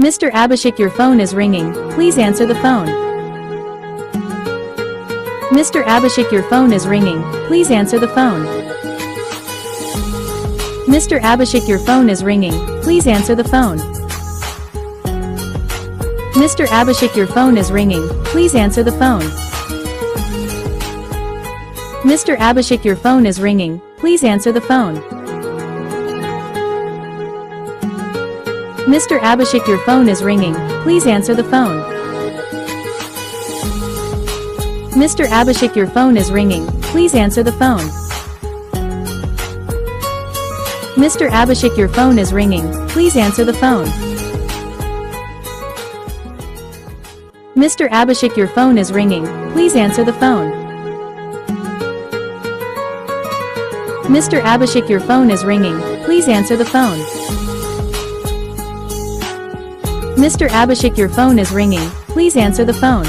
Mr. Abhishek, your phone is ringing, please answer the phone. Mr. Abhishek, your phone is ringing, please answer the phone. Mr. Abhishek, your phone is ringing, please answer the phone. Mr. Abhishek, your phone is ringing, please answer the phone. Mr. Abhishek, your phone is ringing, please answer the phone. Mr. Abhishek, your phone is ringing, please answer the phone. Mr. Abhishek, your phone is ringing, please answer the phone. Mr. Abhishek, your phone is ringing, please answer the phone. Mr. Abhishek, your phone is ringing, please answer the phone. Mr. Abhishek, your phone is ringing, please answer the phone. Mr. Abhishek, your phone is ringing, please answer the phone.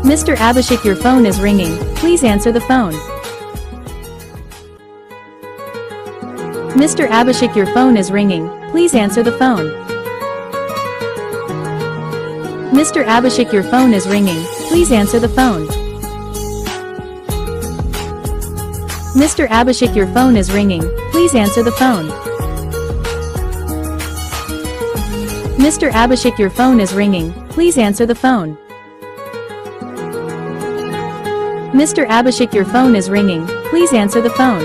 Mr. Abhishek, your phone is ringing, please answer the phone. Mr. Abhishek, your phone is ringing, please answer the phone. Mr. Abhishek, your phone is ringing, please answer the phone. Mr. Abhishek, your phone is ringing, please answer the phone. Mr. Abhishek, your phone is ringing, please answer the phone. Mr. Abhishek, your phone is ringing, please answer the phone.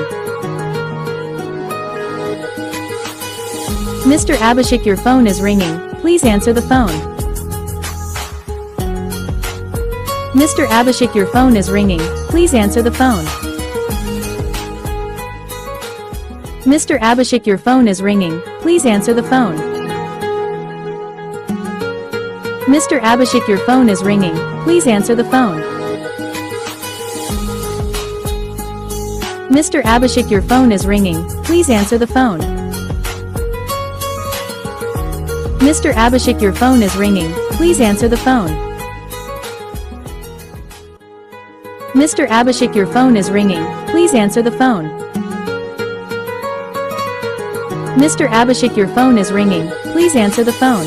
Mr. Abhishek, your phone is ringing, please answer the phone. Mr. Abhishek, your phone is ringing, please answer the phone. Mr. Abhishek, your phone is ringing, please answer the phone. Mr. Abhishek, your phone is ringing, please answer the phone. Mr. Abhishek, your phone is ringing, please answer the phone. Mr. Abhishek, your phone is ringing, please answer the phone. Mr. Abhishek, your phone is ringing, please answer the phone. Mr. Abhishek, your phone is ringing, please answer the phone.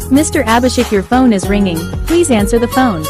Mr. Abhishek, your phone is ringing, please answer the phone.